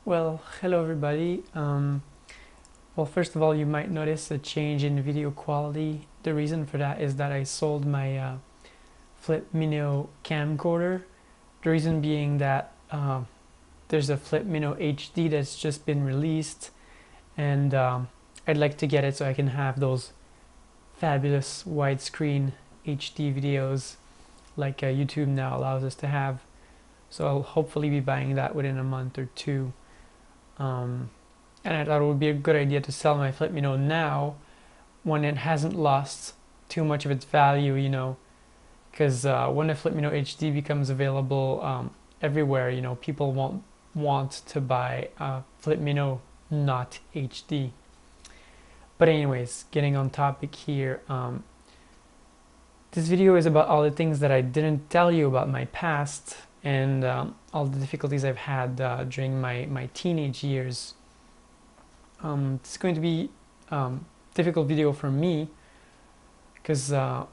Well, hello everybody. Well, first of all, you might notice a change in video quality. The reason for that is that I sold my Flip Mino camcorder. The reason being that there's a Flip Mino HD that's just been released, and I'd like to get it so I can have those fabulous widescreen HD videos like YouTube now allows us to have. So I'll hopefully be buying that within a month or two. And I thought it would be a good idea to sell my Flip Mino now when it hasn't lost too much of its value, because when the Flip Mino HD becomes available everywhere, people won't want to buy Flip Mino not HD. But anyways, getting on topic here, this video is about all the things that I didn't tell you about my past and all the difficulties I've had during my teenage years. It's going to be a difficult video for me because, well,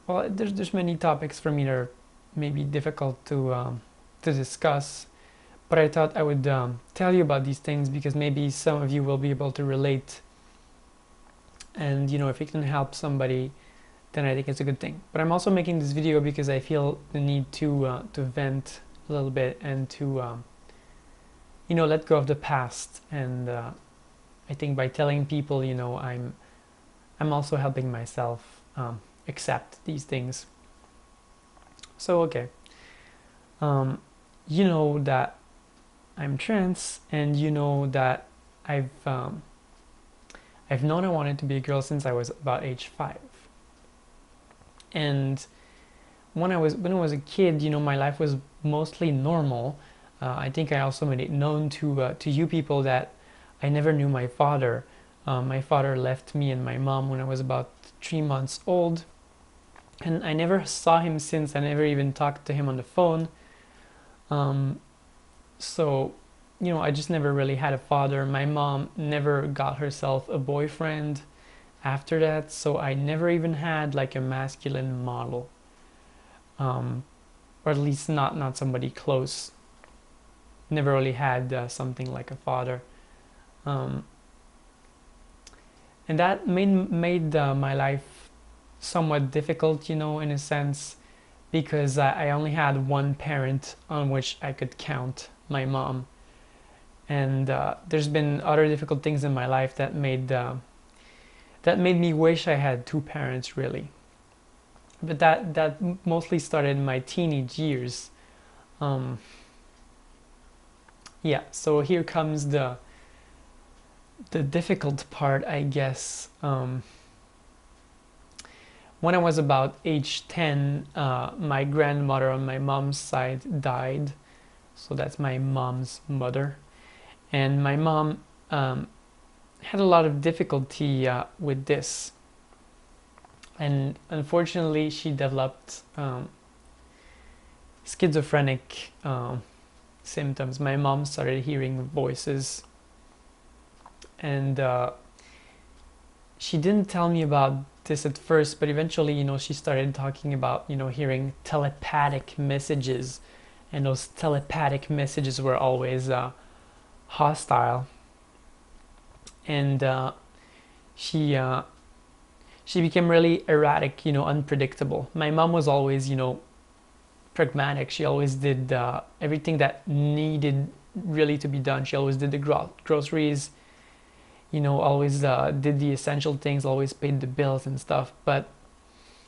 there's many topics for me that are maybe difficult to discuss, but I thought I would tell you about these things because maybe some of you will be able to relate, and if it can help somebody, then I think it's a good thing. But I'm also making this video because I feel the need to vent a little bit and to let go of the past. And I think by telling people, I'm also helping myself accept these things. So okay, you know that I'm trans, and you know that I've known I wanted to be a girl since I was about age 5. And when I was a kid, my life was mostly normal. I think I also made it known to you people that I never knew my father. My father left me and my mom when I was about 3 months old, and I never saw him since. I never even talked to him on the phone. So, I just never really had a father. My mom never got herself a boyfriend after that, so I never even had like a masculine model, or at least not somebody close. Never really had something like a father. And that made my life somewhat difficult, in a sense, because I only had one parent on which I could count, my mom. And there's been other difficult things in my life that made me wish I had two parents, really. But that mostly started in my teenage years. Yeah, so here comes the difficult part, I guess. When I was about age 10, my grandmother on my mom's side died. So that's my mom's mother. And my mom had a lot of difficulty with this. And unfortunately, she developed schizophrenic symptoms. My mom started hearing voices, and she didn't tell me about this at first, but eventually, she started talking about, hearing telepathic messages, and those telepathic messages were always hostile. And she became really erratic, unpredictable. My mom was always, pragmatic. She always did everything that needed really to be done. She always did the groceries, always did the essential things, always paid the bills and stuff. But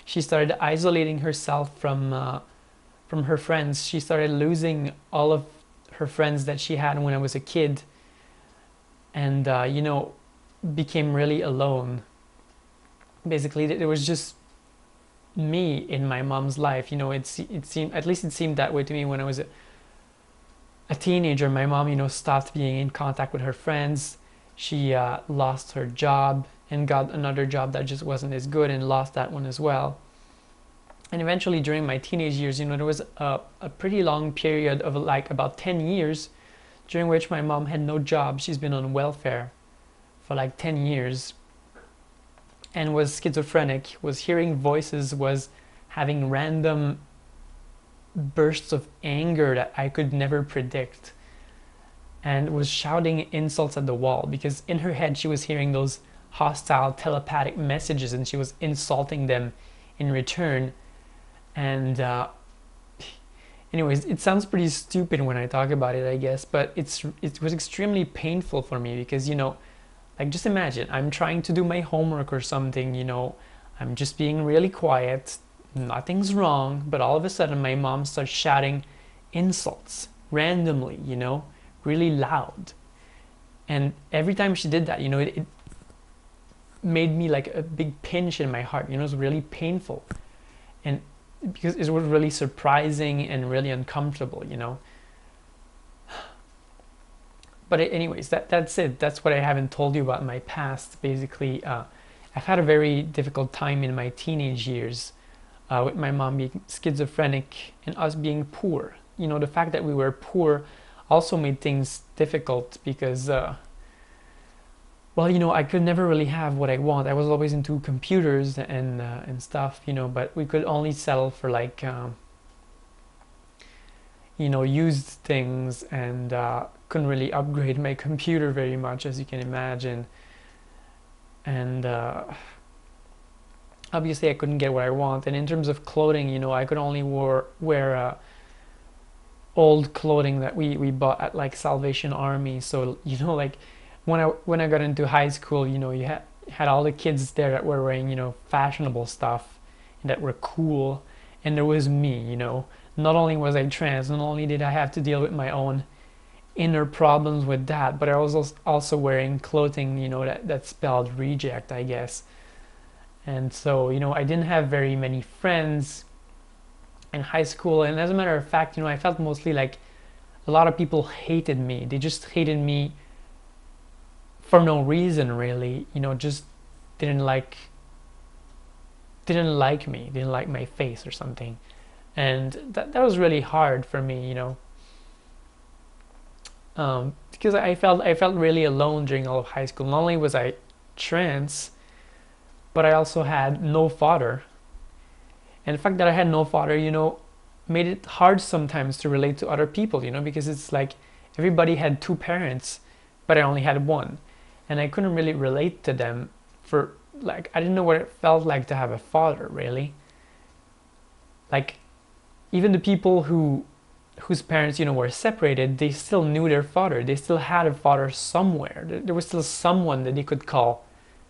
she started isolating herself from her friends. She started losing all of her friends that she had when I was a kid, and became really alone. Basically, there was just me in my mom's life. It seemed, at least it seemed that way to me when I was a teenager. My mom, stopped being in contact with her friends. She lost her job and got another job that just wasn't as good, and lost that one as well. And eventually, during my teenage years, there was a pretty long period of like about 10 years during which my mom had no job. She's been on welfare for like 10 years and was schizophrenic, was hearing voices, was having random bursts of anger that I could never predict. and was shouting insults at the wall, because in her head she was hearing those hostile telepathic messages and she was insulting them in return. And anyways, it sounds pretty stupid when I talk about it, I guess, but it was extremely painful for me, because like, just imagine I'm trying to do my homework or something, I'm just being really quiet, nothing's wrong, but all of a sudden my mom starts shouting insults randomly, really loud. And every time she did that, it made me like a big pinch in my heart. It was really painful, and because it was really surprising and really uncomfortable. But anyways, that's it. That's what I haven't told you about my past. Basically, I've had a very difficult time in my teenage years, with my mom being schizophrenic and us being poor. The fact that we were poor also made things difficult, because well, I could never really have what I want. I was always into computers and stuff, but we could only settle for like used things, and couldn't really upgrade my computer very much, as you can imagine. And obviously I couldn't get what I want. And in terms of clothing, I could only wear old clothing that we bought at like Salvation Army. So like when I got into high school, you had all the kids there that were wearing fashionable stuff and that were cool, and there was me. Not only was I trans, not only did I have to deal with my own inner problems with that, but I was also wearing clothing that spelled reject, I guess. And so I didn't have very many friends in high school, and as a matter of fact, I felt mostly like a lot of people hated me. They just hated me for no reason, really. Just didn't like me, didn't like my face or something. And that was really hard for me, because I felt really alone during all of high school. Not only was I trans, but I also had no father. And the fact that I had no father, made it hard sometimes to relate to other people, because it's like everybody had two parents, but I only had one. And I couldn't really relate to them, for like, I didn't know what it felt like to have a father, really. Like, even the people whose parents, were separated, they still knew their father. They still had a father somewhere. There was still someone that they could call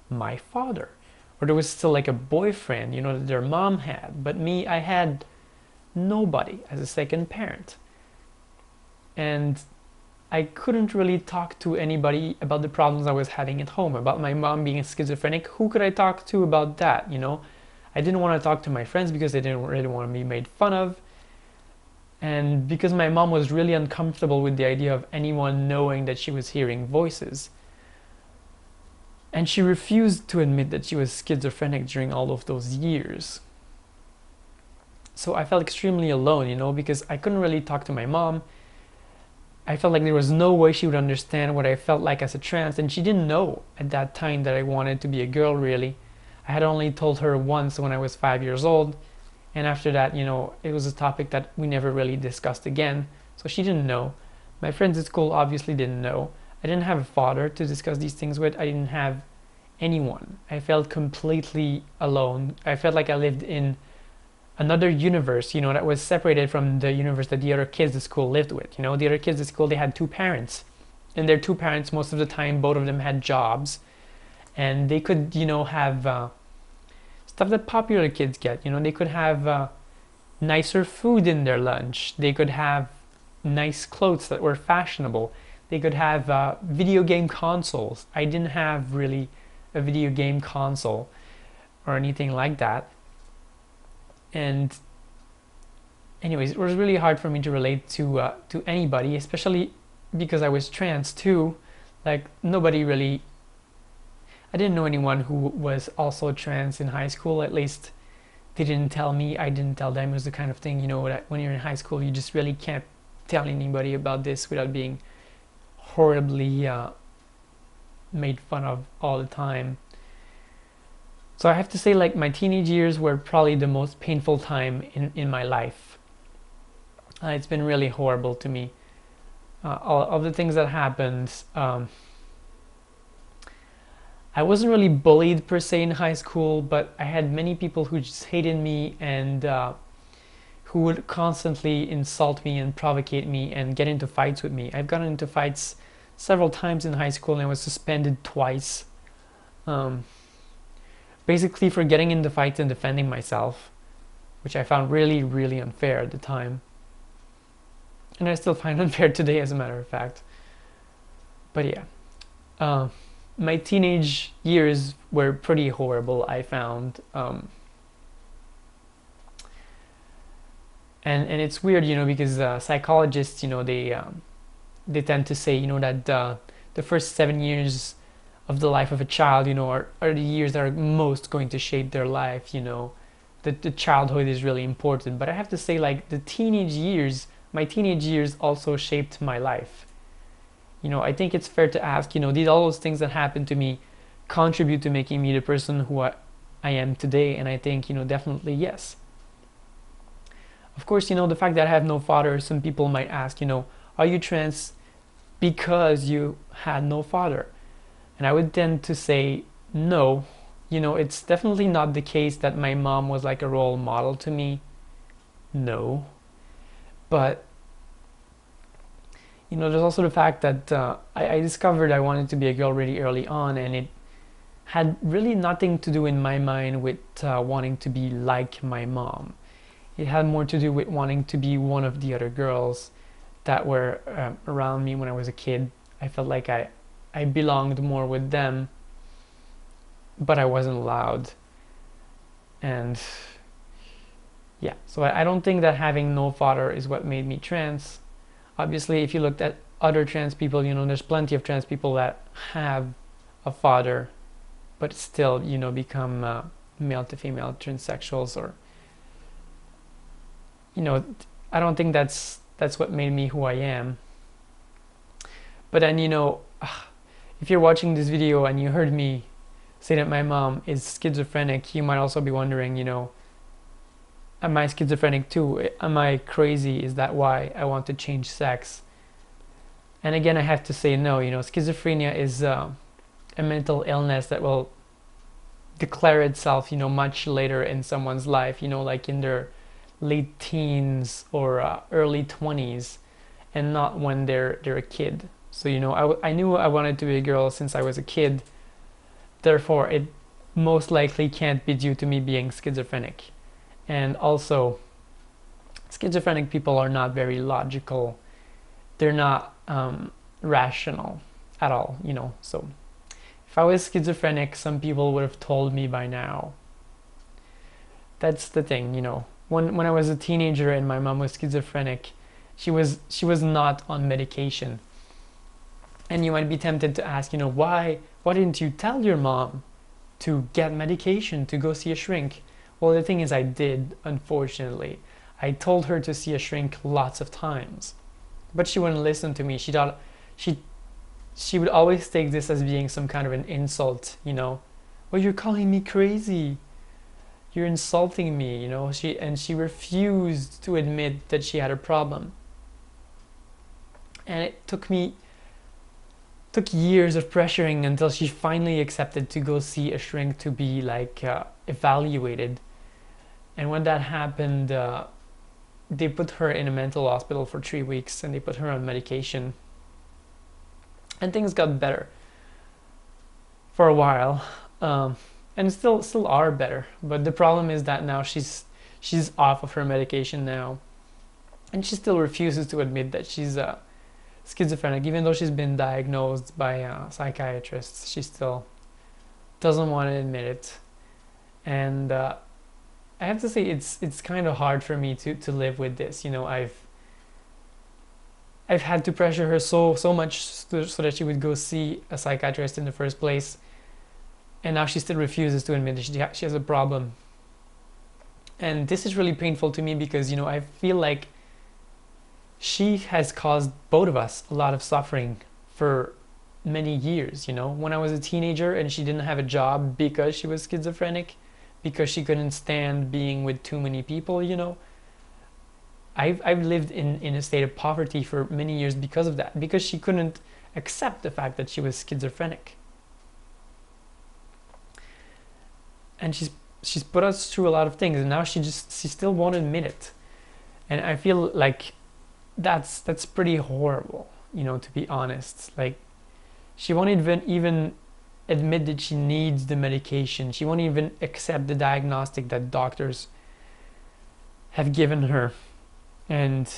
my father. Or there was still like a boyfriend, that their mom had. But me, I had nobody as a second parent. And I couldn't really talk to anybody about the problems I was having at home, about my mom being schizophrenic. Who could I talk to about that, I didn't want to talk to my friends because they didn't really want to be made fun of. And because my mom was really uncomfortable with the idea of anyone knowing that she was hearing voices. And she refused to admit that she was schizophrenic during all of those years. So I felt extremely alone, because I couldn't really talk to my mom. I felt like there was no way she would understand what I felt like as a trans, and she didn't know at that time that I wanted to be a girl, really. I had only told her once when I was 5 years old, and after that, it was a topic that we never really discussed again, so she didn't know. My friends at school obviously didn't know. I didn't have a father to discuss these things with. I didn't have anyone. I felt completely alone. I felt like I lived in another universe, that was separated from the universe that the other kids at school lived with. The other kids at school, they had two parents. And their two parents, most of the time, both of them had jobs. And they could, have stuff that popular kids get. They could have nicer food in their lunch. They could have nice clothes that were fashionable. They could have video game consoles. I didn't have really a video game console or anything like that. And anyways, it was really hard for me to relate to anybody, especially because I was trans too. Like, nobody really, I didn't know anyone who was also trans in high school. At least they didn't tell me, I didn't tell them. It was the kind of thing, that when you're in high school, you just really can't tell anybody about this without being horribly made fun of all the time. So I have to say, like, my teenage years were probably the most painful time in my life. It's been really horrible to me. all of the things that happened. I wasn't really bullied per se in high school, but I had many people who just hated me and who would constantly insult me and provocate me and get into fights with me. I've gotten into fights several times in high school and I was suspended twice. Um, Basically for getting into fights and defending myself, which I found really, really unfair at the time. And I still find unfair today, as a matter of fact. But yeah, my teenage years were pretty horrible, I found. And it's weird, because psychologists, they tend to say, that the first 7 years of the life of a child, are the years that are most going to shape their life. The childhood is really important. But I have to say, like, my teenage years also shaped my life. I think it's fair to ask, did all those things that happened to me contribute to making me the person who I am today? And I think, definitely yes. Of course, the fact that I have no father, some people might ask, are you trans because you had no father? And I would tend to say no. It's definitely not the case that my mom was like a role model to me. No. But there's also the fact that I discovered I wanted to be a girl really early on, and it had really nothing to do in my mind with wanting to be like my mom. It had more to do with wanting to be one of the other girls that were around me when I was a kid. I felt like I belonged more with them, but I wasn't allowed. And yeah, so I don't think that having no father is what made me trans. Obviously, if you looked at other trans people, there's plenty of trans people that have a father, but still, become male to female transsexuals, or, I don't think that's what made me who I am. But then, if you're watching this video and you heard me say that my mom is schizophrenic, you might also be wondering, am I schizophrenic too? Am I crazy? Is that why I want to change sex? And again, I have to say no. Schizophrenia is a mental illness that will declare itself, much later in someone's life, like in their late teens or early 20s, and not when they're a kid. So, I knew I wanted to be a girl since I was a kid. Therefore, it most likely can't be due to me being schizophrenic. And also, schizophrenic people are not very logical. They're not rational at all, So if I was schizophrenic, some people would have told me by now. That's the thing, When I was a teenager and my mom was schizophrenic, she was not on medication. And you might be tempted to ask, why didn't you tell your mom to get medication, to go see a shrink? Well, the thing is, I did, unfortunately. I told her to see a shrink lots of times, but she wouldn't listen to me. She thought she would always take this as being some kind of an insult, Well, you're calling me crazy. You're insulting me, She refused to admit that she had a problem. And it took years of pressuring until she finally accepted to go see a shrink to be evaluated. And when that happened, they put her in a mental hospital for 3 weeks, and they put her on medication. And things got better for a while, and still are better. But the problem is that now she's off of her medication now, and she still refuses to admit that she's schizophrenic, even though she's been diagnosed by psychiatrists. She still doesn't want to admit it. And I have to say, it's kind of hard for me to live with this. I've had to pressure her so much so that she would go see a psychiatrist in the first place, and now she still refuses to admit that she has a problem. And this is really painful to me because I feel like she has caused both of us a lot of suffering for many years. When I was a teenager and she didn't have a job because she was schizophrenic, because she couldn't stand being with too many people, I've lived in a state of poverty for many years because of that, because she couldn't accept the fact that she was schizophrenic. And she's put us through a lot of things, and now she still won't admit it. And I feel like that's pretty horrible, you know, to be honest. Like, she won't even admit that she needs the medication. She won't even accept the diagnostic that doctors have given her. And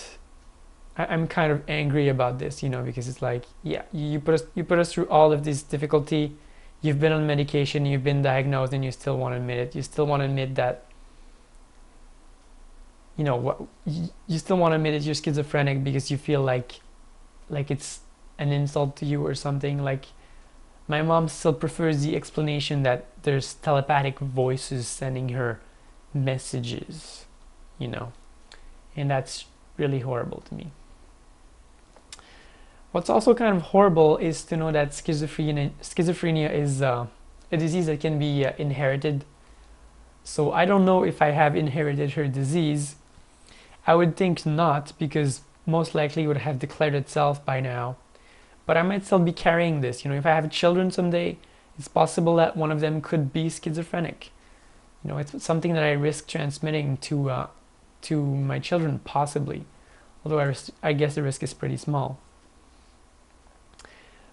I'm kind of angry about this, you know, because it's like, yeah, you put us through all of this difficulty. You've been on medication, you've been diagnosed, and you still won't admit it. You still won't admit that, you know, what you still want to admit that you're schizophrenic because you feel like it's an insult to you or something. Like, my mom still prefers the explanation that there's telepathic voices sending her messages, you know, and that's really horrible to me. What's also kind of horrible is to know that schizophrenia is a disease that can be inherited. So I don't know if I have inherited her disease. I would think not, because most likely it would have declared itself by now. But I might still be carrying this. You know, if I have children someday, it's possible that one of them could be schizophrenic. You know, it's something that I risk transmitting to my children, possibly. Although I guess the risk is pretty small.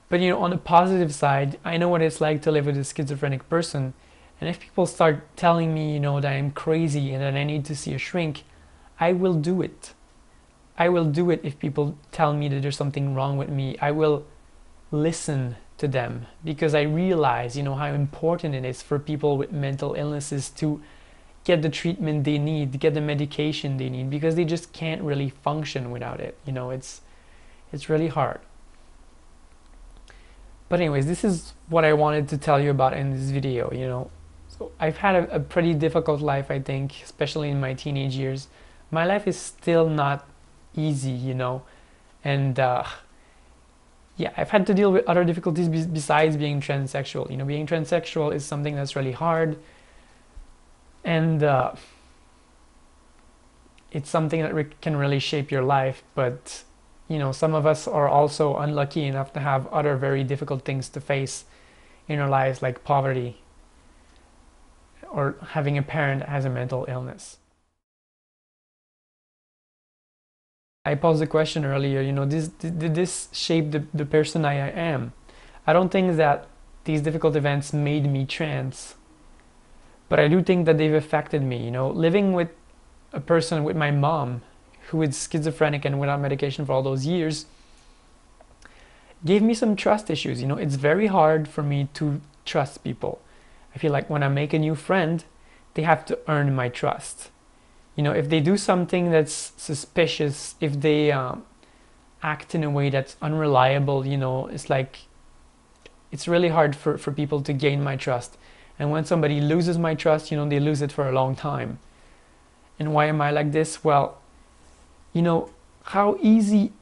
But, you know, on the positive side, I know what it's like to live with a schizophrenic person. And if people start telling me, you know, that I'm crazy and that I need to see a shrink, I will do it. I will do it if people tell me that there's something wrong with me. I will listen to them, because I realize, you know, how important it is for people with mental illnesses to get the treatment they need, to get the medication they need, because they just can't really function without it. You know, it's really hard. But anyways, this is what I wanted to tell you about in this video, you know. So I've had a pretty difficult life, I think, especially in my teenage years. My life is still not easy, you know, and yeah, I've had to deal with other difficulties besides being transsexual. You know, being transsexual is something that's really hard, and it's something that can really shape your life. But, you know, some of us are also unlucky enough to have other very difficult things to face in our lives, like poverty or having a parent that has a mental illness. I posed a question earlier, you know, did this shape the person I am? I don't think that these difficult events made me trans, but I do think that they've affected me. You know, living with a person, with my mom, who is schizophrenic and without medication for all those years, gave me some trust issues. You know, it's very hard for me to trust people. I feel like when I make a new friend, they have to earn my trust. You know, if they do something that's suspicious, if they act in a way that's unreliable, you know, it's like, it's really hard for people to gain my trust. And when somebody loses my trust, you know, they lose it for a long time. And why am I like this? Well, you know, how easy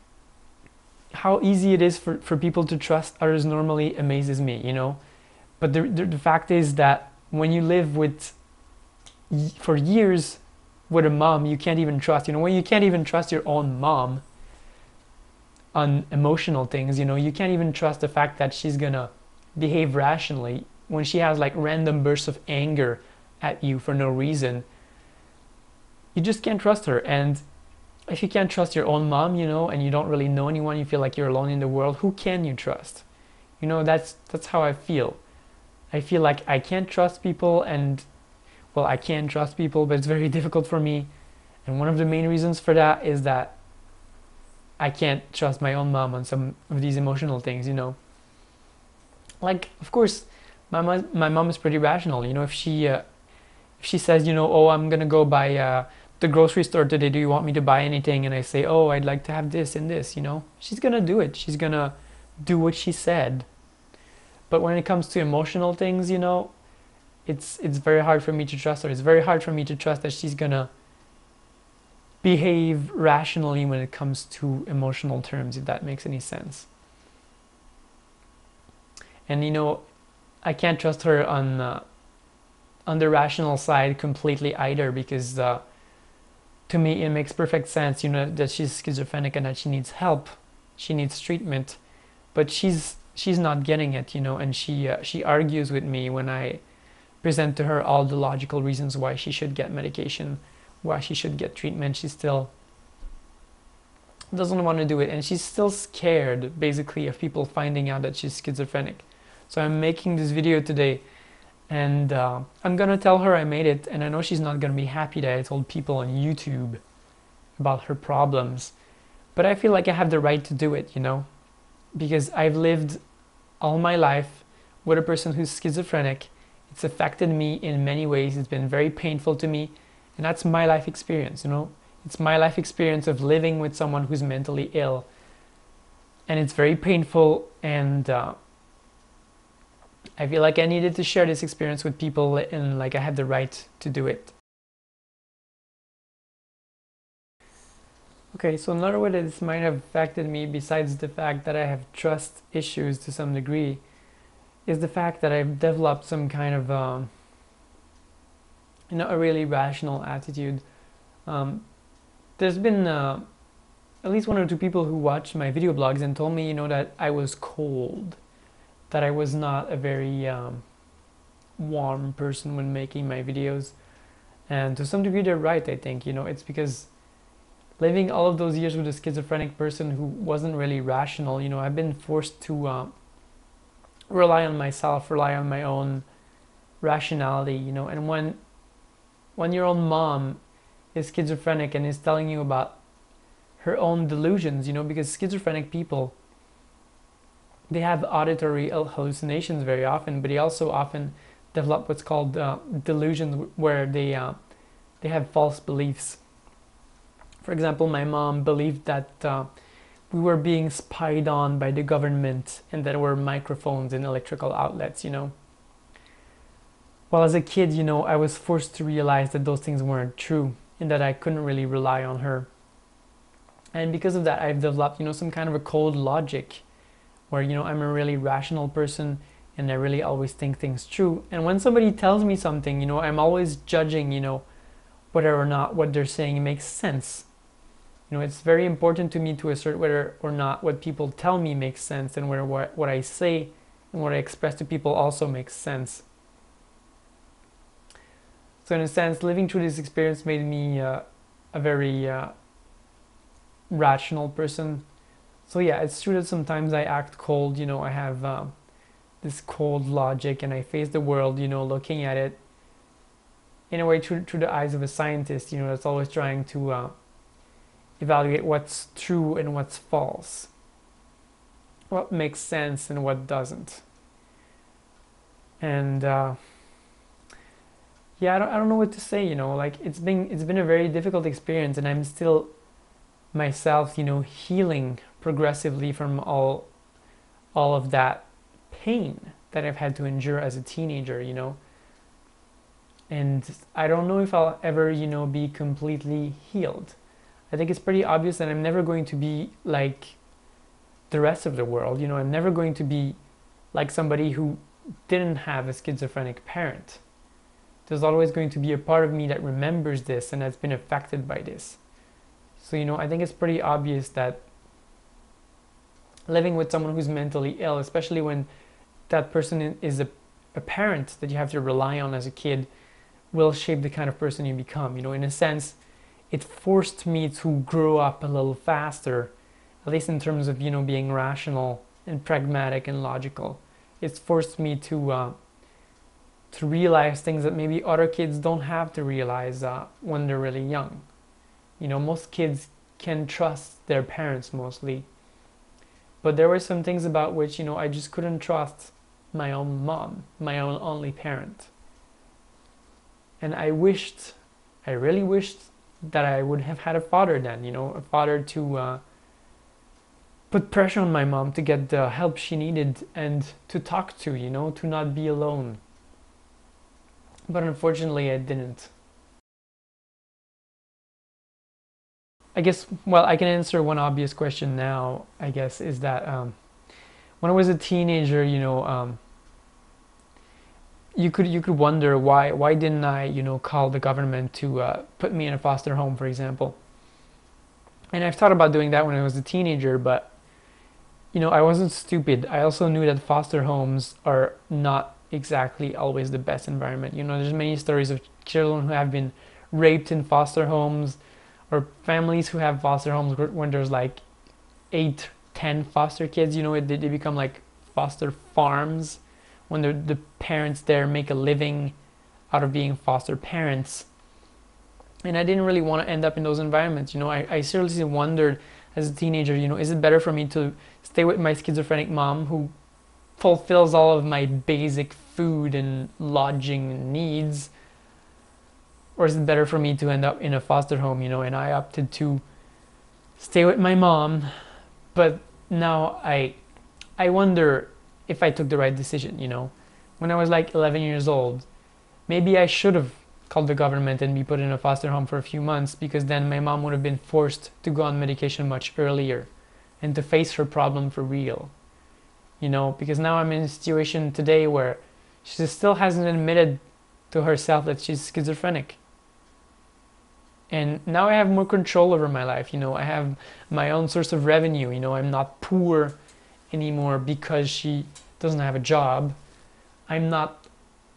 it is for people to trust others normally amazes me, you know. But the fact is that when you live for years with a mom you can't even trust, you know, when you can't even trust your own mom on emotional things, you know, you can't even trust the fact that she's gonna behave rationally when she has like random bursts of anger at you for no reason. You just can't trust her. And if you can't trust your own mom, you know, and you don't really know anyone, you feel like you're alone in the world, who can you trust? You know, that's how I feel. I feel like I can't trust people, and well, I can trust people, but it's very difficult for me. And one of the main reasons for that is that I can't trust my own mom on some of these emotional things, you know. Like, of course, my mom is pretty rational. You know, if she says, you know, oh, I'm gonna go by the grocery store today, do you want me to buy anything? And I say, oh, I'd like to have this and this, you know, she's gonna do it. She's gonna do what she said. But when it comes to emotional things, you know, it's very hard for me to trust her. It's very hard for me to trust that she's gonna behave rationally when it comes to emotional terms, if that makes any sense. And, you know, I can't trust her on the rational side completely either, because to me it makes perfect sense, you know, that she's schizophrenic and that she needs help, she needs treatment, but she's not getting it, you know, and she argues with me when I present to her all the logical reasons why she should get medication, why she should get treatment. She still doesn't want to do it, and she's still scared basically of people finding out that she's schizophrenic. So I'm making this video today, and I'm gonna tell her I made it, and I know she's not gonna be happy that I told people on YouTube about her problems, but I feel like I have the right to do it, you know, because I've lived all my life with a person who's schizophrenic. It's affected me in many ways. It's been very painful to me, and that's my life experience, you know. It's my life experience of living with someone who's mentally ill, and it's very painful, and I feel like I needed to share this experience with people, and like I had the right to do it. Okay, so another way that this might have affected me, besides the fact that I have trust issues to some degree, is the fact that I've developed some kind of you know, a really rational attitude. There's been at least 1 or 2 people who watched my video blogs and told me, you know, that I was cold, that I was not a very warm person when making my videos. And to some degree they're right, I think. You know, it's because living all of those years with a schizophrenic person who wasn't really rational, you know, I've been forced to rely on myself, rely on my own rationality, you know. And when your own mom is schizophrenic and is telling you about her own delusions, you know, because schizophrenic people, they have auditory hallucinations very often, but they also often develop what's called delusions, where they have false beliefs. For example, my mom believed that we were being spied on by the government and that there were microphones in electrical outlets, you know. Well, as a kid, you know, I was forced to realize that those things weren't true and that I couldn't really rely on her. And because of that, I've developed, you know, some kind of a cold logic where, you know, I'm a really rational person and I really always think things through. And when somebody tells me something, you know, I'm always judging, you know, whether or not what they're saying makes sense. You know, it's very important to me to assert whether or not what people tell me makes sense, and whether what I say and what I express to people also makes sense. So in a sense, living through this experience made me a very rational person. So yeah, it's true that sometimes I act cold, you know, I have this cold logic, and I face the world, you know, looking at it in a way through the eyes of a scientist, you know, that's always trying to evaluate what's true and what's false, what makes sense and what doesn't. And yeah, I don't know what to say, you know, like it's been a very difficult experience, and I'm still myself, you know, healing progressively from all of that pain that I've had to endure as a teenager, you know. And I don't know if I'll ever, you know, be completely healed. I think it's pretty obvious that I'm never going to be like the rest of the world, you know. I'm never going to be like somebody who didn't have a schizophrenic parent. There's always going to be a part of me that remembers this and has been affected by this. So, you know, I think it's pretty obvious that living with someone who's mentally ill, especially when that person is a parent that you have to rely on as a kid, will shape the kind of person you become. You know, in a sense, it forced me to grow up a little faster, at least in terms of, you know, being rational and pragmatic and logical. It's forced me to realize things that maybe other kids don't have to realize when they're really young. You know, most kids can trust their parents mostly, but there were some things about which, you know, I just couldn't trust my own mom, my own only parent. And I really wished that I would have had a father then, you know, a father to put pressure on my mom to get the help she needed and to talk to, you know, to not be alone. But unfortunately, I didn't. I guess, well, I can answer one obvious question now, I guess, is that when I was a teenager, you know, you could wonder why didn't I, call the government to put me in a foster home, for example. And I've thought about doing that when I was a teenager, but I wasn't stupid. I also knew that foster homes are not exactly always the best environment. There's many stories of children who have been raped in foster homes, or families who have foster homes when there's like 8, 10 foster kids. They become like foster farms when the parents there make a living out of being foster parents. And I didn't really want to end up in those environments. I seriously wondered as a teenager, is it better for me to stay with my schizophrenic mom who fulfills all of my basic food and lodging needs, or is it better for me to end up in a foster home? And I opted to stay with my mom. But now I wonder if I took the right decision. When I was like 11 years old, maybe I should have called the government and be put in a foster home for a few months, because then my mom would have been forced to go on medication much earlier and to face her problem for real. Because now I'm in a situation today where she still hasn't admitted to herself that she's schizophrenic. And now I have more control over my life. I have my own source of revenue. I'm not poor anymore because she doesn't have a job. I'm not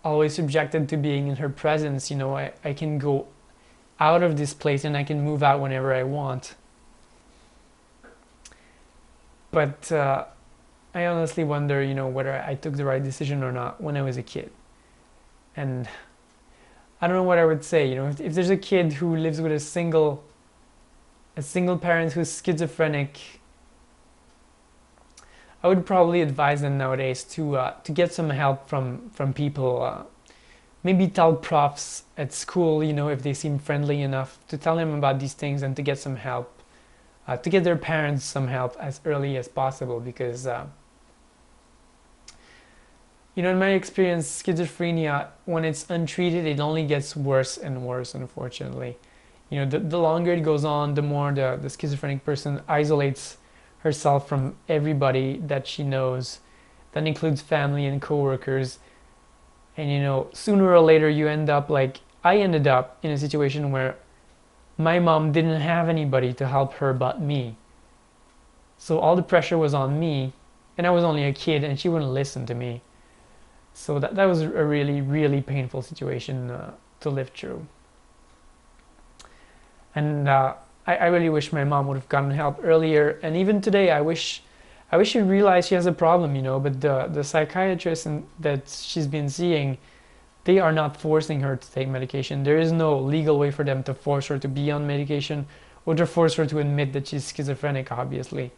always subjected to being in her presence. I can go out of this place and I can move out whenever I want. But I honestly wonder, whether I took the right decision or not when I was a kid. And I don't know what I would say. If there's a kid who lives with a single parent who's schizophrenic, I would probably advise them nowadays to get some help from people. Maybe tell profs at school, if they seem friendly enough, to tell them about these things and to get some help, to get their parents some help as early as possible, because in my experience, schizophrenia, when it's untreated, it only gets worse and worse, unfortunately. The longer it goes on, the more the schizophrenic person isolates herself from everybody that she knows. That includes family and coworkers. And sooner or later you end up like I ended up in a situation where my mom didn't have anybody to help her but me. So all the pressure was on me, and I was only a kid and she wouldn't listen to me. So that was a really, really painful situation to live through. And I really wish my mom would have gotten help earlier. And even today, I wish she realized she has a problem, but the psychiatrists that she's been seeing, they are not forcing her to take medication. There is no legal way for them to force her to be on medication or to force her to admit that she's schizophrenic, obviously.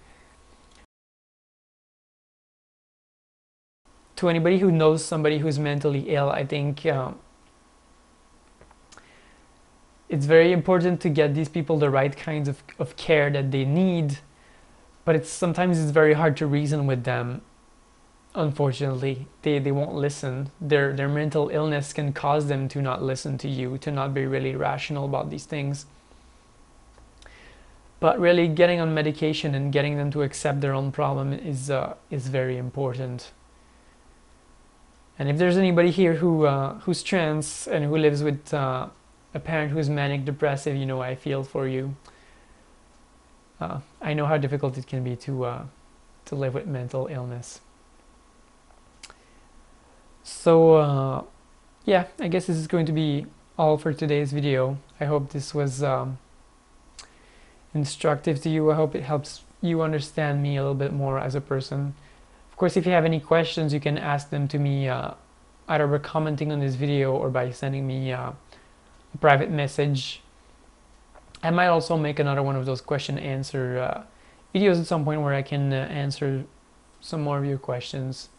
To anybody who knows somebody who's mentally ill, I think it's very important to get these people the right kinds of care that they need, but sometimes it's very hard to reason with them. Unfortunately, they won't listen. Their mental illness can cause them to not listen to you, to not be really rational about these things. But really getting on medication and getting them to accept their own problem is very important. And if there's anybody here who's trans and who lives with a parent who's manic depressive, I feel for you. I know how difficult it can be to live with mental illness. So yeah, I guess this is going to be all for today's video. I hope this was instructive to you. I hope it helps you understand me a little bit more as a person. Of course, if you have any questions, you can ask them to me either by commenting on this video or by sending me a private message. I might also make another one of those question-answer videos at some point where I can answer some more of your questions.